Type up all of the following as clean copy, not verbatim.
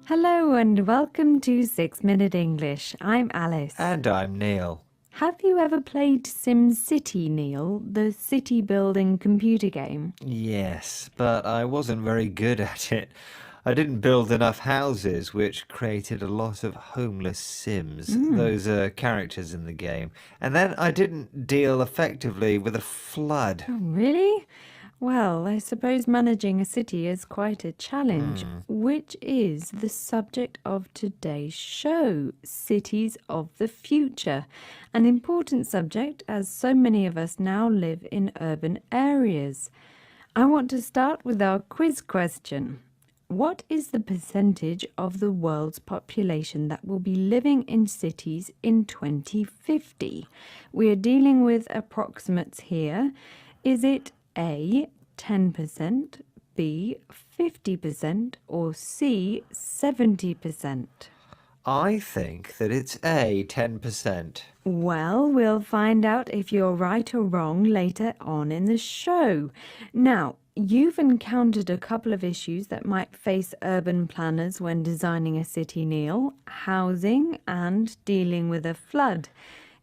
Hello and welcome to 6 Minute English. I'm Alice. And I'm Neil. Have you ever played SimCity, Neil, the city building computer game? Yes, but I wasn't very good at it. I didn't build enough houses, which created a lot of homeless Sims. Those are characters in the game. And then I didn't deal effectively with a flood. Oh, really? Well, I suppose managing a city is quite a challenge, which is the subject of today's show, Cities of the Future. An important subject as so many of us now live in urban areas. I want to start with our quiz question. What is the percentage of the world's population that will be living in cities in 2050? We are dealing with approximates here. Is it A, 10%, B, 50%, or C, 70%? I think that it's A, 10%. Well, we'll find out if you're right or wrong later on in the show. Now, you've encountered a couple of issues that might face urban planners when designing a city, Neil: housing and dealing with a flood.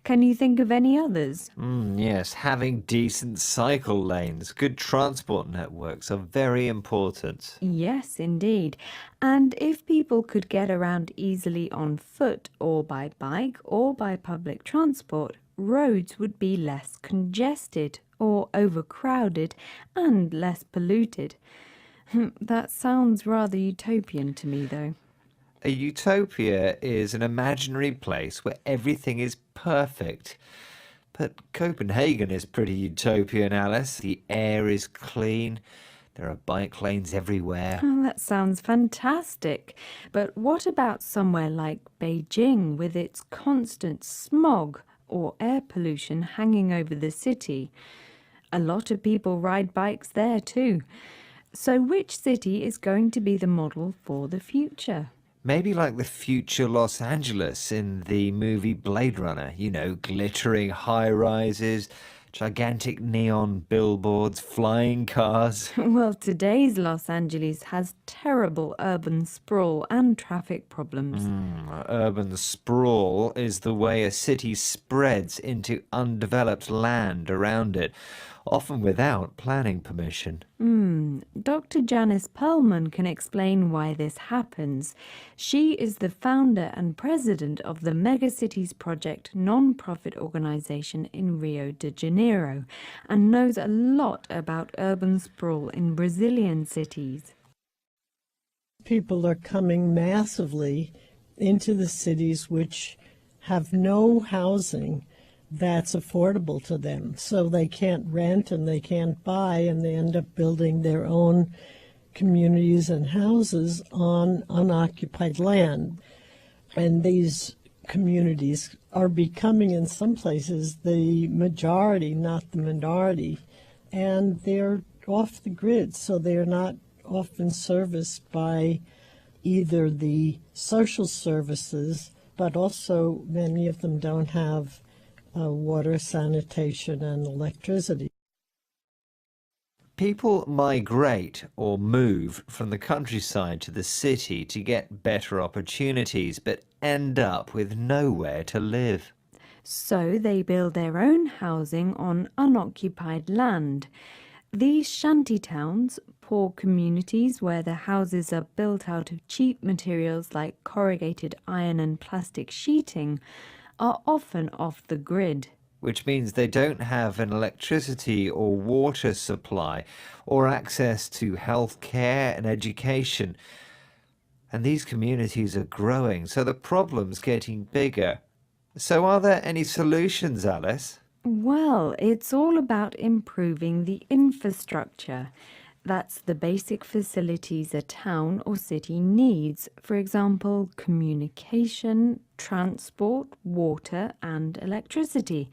Can you think of any others? Yes, having decent cycle lanes, good transport networks are very important. Yes, indeed. And if people could get around easily on foot or by bike or by public transport, roads would be less congested or overcrowded and less polluted. That sounds rather utopian to me, though. A utopia is an imaginary place where everything is perfect. But Copenhagen is pretty utopian, Alice. The air is clean. There are bike lanes everywhere. Oh, that sounds fantastic. But what about somewhere like Beijing with its constant smog or air pollution hanging over the city? A lot of people ride bikes there too. So, which city is going to be the model for the future? Maybe like the future Los Angeles in the movie Blade Runner. You know, glittering high rises, gigantic neon billboards, flying cars. Well, today's Los Angeles has terrible urban sprawl and traffic problems. Urban sprawl is the way a city spreads into undeveloped land around it, often without planning permission. Dr. Janice Perlman can explain why this happens. She is the founder and president of the Megacities Project non-profit organization in Rio de Janeiro and knows a lot about urban sprawl in Brazilian cities. People are coming massively into the cities which have no housing that's affordable to them. So they can't rent and they can't buy, and they end up building their own communities and houses on unoccupied land. And these communities are becoming, in some places, the majority, not the minority. And they're off the grid, so they're not often serviced by either the social services, but also many of them don't have water, sanitation, and electricity. People migrate or move from the countryside to the city to get better opportunities, but end up with nowhere to live. So they build their own housing on unoccupied land. These shanty towns, poor communities where the houses are built out of cheap materials like corrugated iron and plastic sheeting, are often off the grid. Which means they don't have an electricity or water supply or access to health care and education. And these communities are growing, so the problem's getting bigger. So are there any solutions, Alice? Well, it's all about improving the infrastructure. That's the basic facilities a town or city needs. For example, communication, transport, water, and electricity.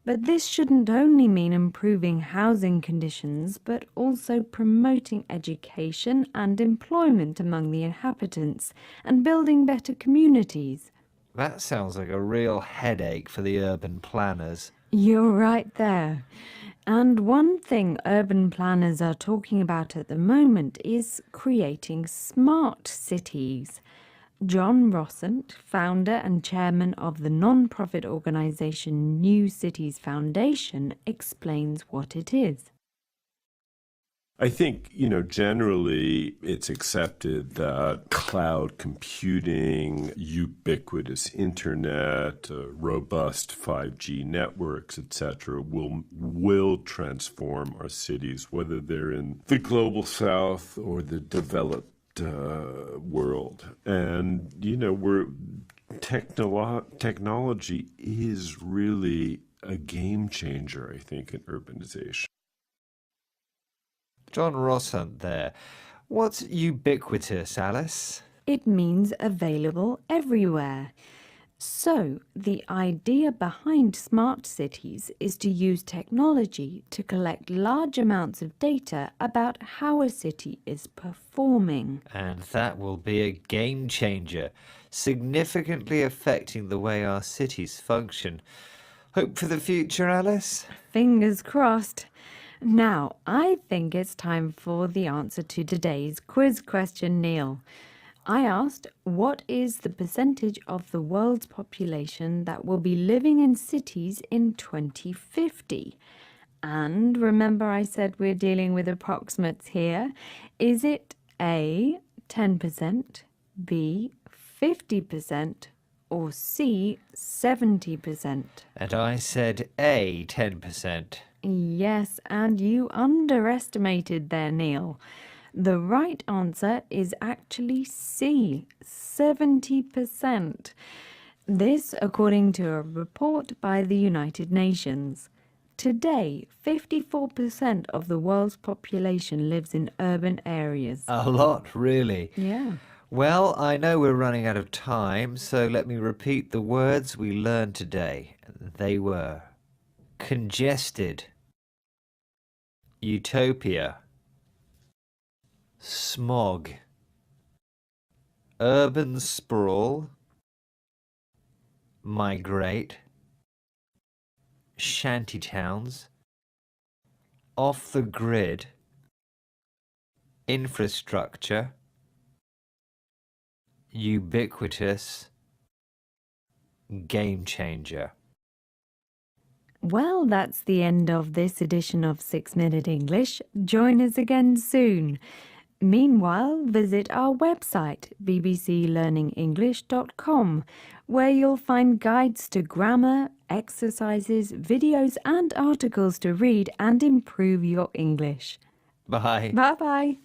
But this shouldn't only mean improving housing conditions, but also promoting education and employment among the inhabitants and building better communities. That sounds like a real headache for the urban planners. You're right there. And one thing urban planners are talking about at the moment is creating smart cities. John Rossant, founder and chairman of the non-profit organisation New Cities Foundation, explains what it is. I think, generally it's accepted that cloud computing, ubiquitous internet, robust 5G networks, etc., will transform our cities, whether they're in the global south or the developed world. And, technology is really a game changer, I think, in urbanization. John Rossant there. What's ubiquitous, Alice? It means available everywhere. So, the idea behind smart cities is to use technology to collect large amounts of data about how a city is performing. And that will be a game changer, significantly affecting the way our cities function. Hope for the future, Alice? Fingers crossed. Now, I think it's time for the answer to today's quiz question, Neil. I asked, what is the percentage of the world's population that will be living in cities in 2050? And remember I said we're dealing with approximates here. Is it A, 10%, B, 50%, or C, 70%? And I said A, 10%. Yes, and you underestimated there, Neil. The right answer is actually C, 70%. This according to a report by the United Nations. Today, 54% of the world's population lives in urban areas. A lot, really. Yeah. Well, I know we're running out of time, so let me repeat the words we learned today. They were congested, utopia, smog, urban sprawl, migrate, shantytowns, off the grid, infrastructure, ubiquitous, game changer. Well, that's the end of this edition of 6 Minute English. Join us again soon. Meanwhile, visit our website, bbclearningenglish.com, where you'll find guides to grammar, exercises, videos, and articles to read and improve your English. Bye. Bye-bye.